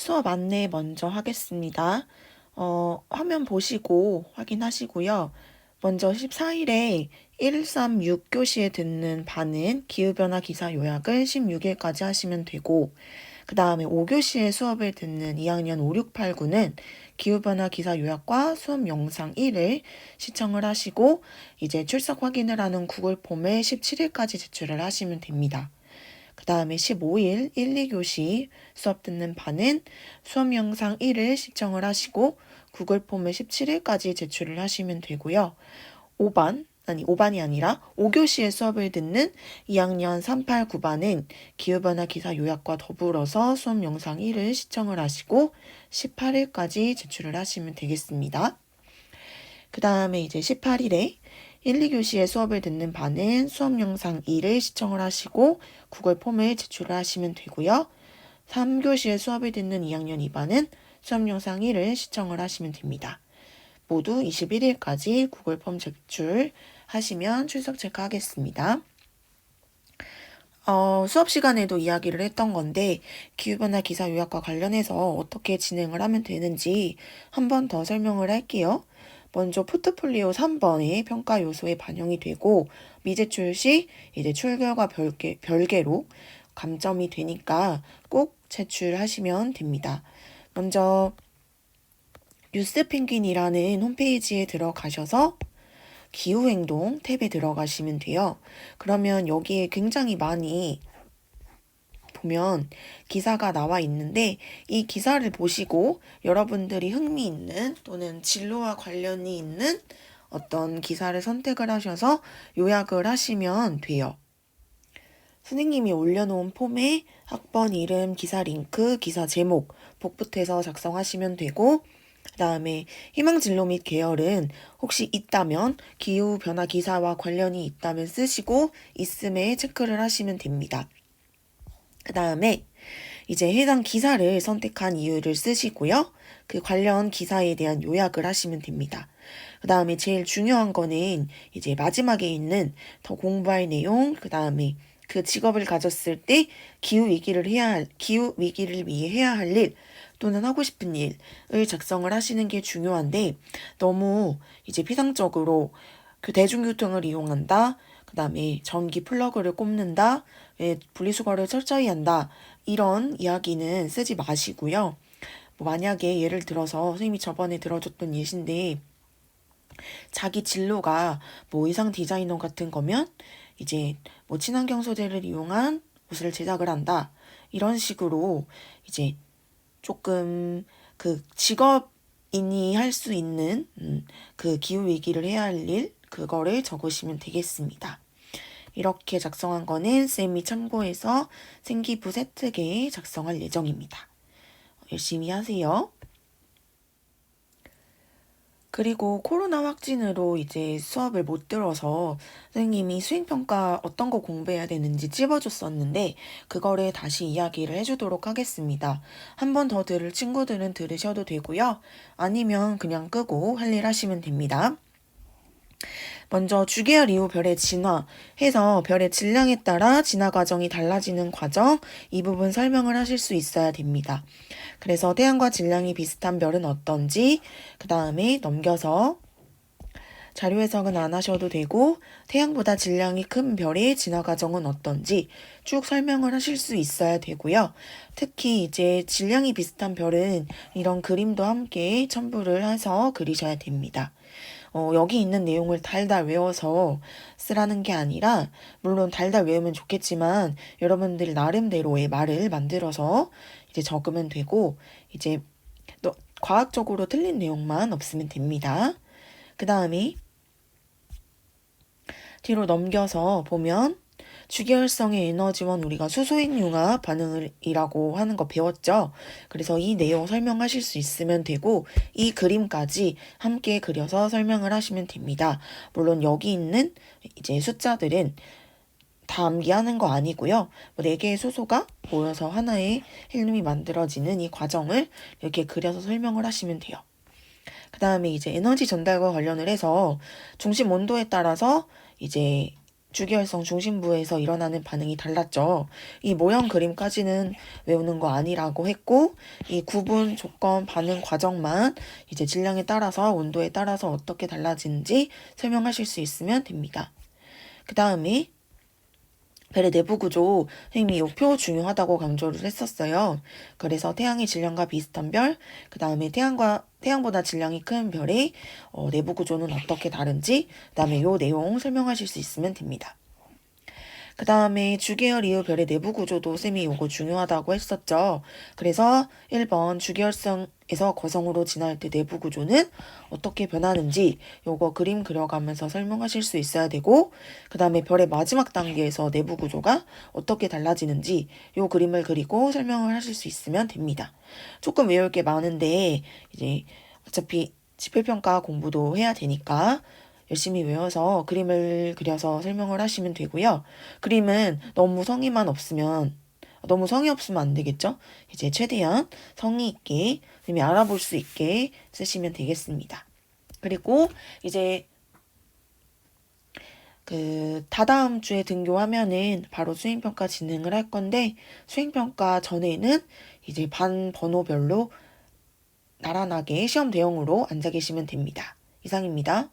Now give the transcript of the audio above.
수업 안내 먼저 하겠습니다. 화면 보시고 확인하시고요. 먼저 14일에 136교시에 듣는 반은 기후변화 기사 요약을 16일까지 하시면 되고, 그 다음에 5교시에 수업을 듣는 2학년 5, 6, 8, 9는 기후변화 기사 요약과 수업 영상 1을 시청을 하시고, 이제 출석 확인을 하는 구글 폼을 17일까지 제출을 하시면 됩니다. 그 다음에 15일 1, 2교시 수업 듣는 반은 수업 영상 1을 시청을 하시고 구글 폼을 17일까지 제출을 하시면 되고요. 5반이 아니라 5교시의 수업을 듣는 2학년 3, 8, 9반은 기후변화 기사 요약과 더불어서 수업 영상 1을 시청을 하시고 18일까지 제출을 하시면 되겠습니다. 그 다음에 이제 18일에 1, 2교시의 수업을 듣는 반은 수업 영상 2를 시청을 하시고 구글 폼을 제출을 하시면 되고요. 3교시의 수업을 듣는 2학년 2반은 수업 영상 1을 시청을 하시면 됩니다. 모두 21일까지 구글 폼 제출하시면 출석 체크하겠습니다. 수업 시간에도 이야기를 했던 건데 기후변화 기사 요약과 관련해서 어떻게 진행을 하면 되는지 한 번 더 설명을 할게요. 먼저 포트폴리오 3번의 평가 요소에 반영이 되고 미제출 시 이제 출결과 별개로 감점이 되니까 꼭 제출하시면 됩니다. 먼저 뉴스펭귄이라는 홈페이지에 들어가셔서 기후행동 탭에 들어가시면 돼요. 그러면 여기에 굉장히 많이 보면 기사가 나와 있는데 이 기사를 보시고 여러분들이 흥미있는 또는 진로와 관련이 있는 어떤 기사를 선택을 하셔서 요약을 하시면 돼요. 선생님이 올려놓은 폼에 학번 이름, 기사 링크, 기사 제목, 복붙해서 작성하시면 되고 그 다음에 희망 진로 및 계열은 혹시 있다면 기후변화 기사와 관련이 있다면 쓰시고 있음에 체크를 하시면 됩니다. 그 다음에 이제 해당 기사를 선택한 이유를 쓰시고요. 그 관련 기사에 대한 요약을 하시면 됩니다. 그 다음에 제일 중요한 거는 이제 마지막에 있는 더 공부할 내용, 그 다음에 그 직업을 가졌을 때 기후 위기를 위해 해야 할 일 또는 하고 싶은 일을 작성을 하시는 게 중요한데 너무 이제 피상적으로 그 대중교통을 이용한다, 그 다음에 전기 플러그를 꼽는다, 분리수거를 철저히 한다 이런 이야기는 쓰지 마시고요. 뭐 만약에 예를 들어서 선생님이 저번에 들어줬던 예신데 자기 진로가 뭐 의상 디자이너 같은 거면 이제 뭐 친환경 소재를 이용한 옷을 제작을 한다. 이런 식으로 이제 조금 그 직업인이 할 수 있는 그 기후 위기를 해야 할 일, 그거를 적으시면 되겠습니다. 이렇게 작성한 거는 쌤이 참고해서 생기부 세트계에 작성할 예정입니다. 열심히 하세요. 그리고 코로나 확진으로 이제 수업을 못 들어서 선생님이 수행평가 어떤 거 공부해야 되는지 찝어줬었는데 그거를 다시 이야기를 해주도록 하겠습니다. 한 번 더 들을 친구들은 들으셔도 되고요. 아니면 그냥 끄고 할 일 하시면 됩니다. 먼저 주계열 이후 별의 진화 해서 별의 질량에 따라 진화 과정이 달라지는 과정, 이 부분 설명을 하실 수 있어야 됩니다. 그래서 태양과 질량이 비슷한 별은 어떤지, 그 다음에 넘겨서 자료 해석은 안 하셔도 되고 태양보다 질량이 큰 별의 진화 과정은 어떤지 쭉 설명을 하실 수 있어야 되고요. 특히 이제 질량이 비슷한 별은 이런 그림도 함께 첨부를 해서 그리셔야 됩니다. 여기 있는 내용을 달달 외워서 쓰라는 게 아니라 물론 달달 외우면 좋겠지만 여러분들 나름대로의 말을 만들어서 이제 적으면 되고 이제 과학적으로 틀린 내용만 없으면 됩니다. 그 다음에 뒤로 넘겨서 보면 주계열성의 에너지원 우리가 수소핵융합 반응이라고 하는 거 배웠죠. 그래서 이 내용 설명하실 수 있으면 되고 이 그림까지 함께 그려서 설명을 하시면 됩니다. 물론 여기 있는 이제 숫자들은 다 암기하는 거 아니고요. 4개의 수소가 모여서 하나의 헬륨이 만들어지는 이 과정을 이렇게 그려서 설명을 하시면 돼요. 그 다음에 이제 에너지 전달과 관련을 해서 중심 온도에 따라서 이제 주기혈성 중심부에서 일어나는 반응이 달랐죠. 이 모형 그림까지는 외우는 거 아니라고 했고, 이 구분, 조건, 반응 과정만 이제 질량에 따라서 온도에 따라서 어떻게 달라지는지 설명하실 수 있으면 됩니다. 그 다음에 별의 내부 구조, 선생님이 이 표 중요하다고 강조를 했었어요. 그래서 태양의 질량과 비슷한 별, 그 다음에 태양보다 질량이 큰 별의 내부 구조는 어떻게 다른지, 그 다음에 이 내용 설명하실 수 있으면 됩니다. 그 다음에 주계열 이후 별의 내부 구조도 쌤이 요거 중요하다고 했었죠. 그래서 1번 주계열성에서 거성으로 진화할 때 내부 구조는 어떻게 변하는지 요거 그림 그려가면서 설명하실 수 있어야 되고, 그 다음에 별의 마지막 단계에서 내부 구조가 어떻게 달라지는지 요 그림을 그리고 설명을 하실 수 있으면 됩니다. 조금 외울 게 많은데 이제 어차피 지필평가 공부도 해야 되니까 열심히 외워서 그림을 그려서 설명을 하시면 되고요. 그림은 너무 성의 없으면 안 되겠죠? 이제 최대한 성의 있게, 선생님이 알아볼 수 있게 쓰시면 되겠습니다. 그리고 이제 다다음 주에 등교하면은 바로 수행평가 진행을 할 건데, 수행평가 전에는 이제 반 번호별로 나란하게 시험 대형으로 앉아 계시면 됩니다. 이상입니다.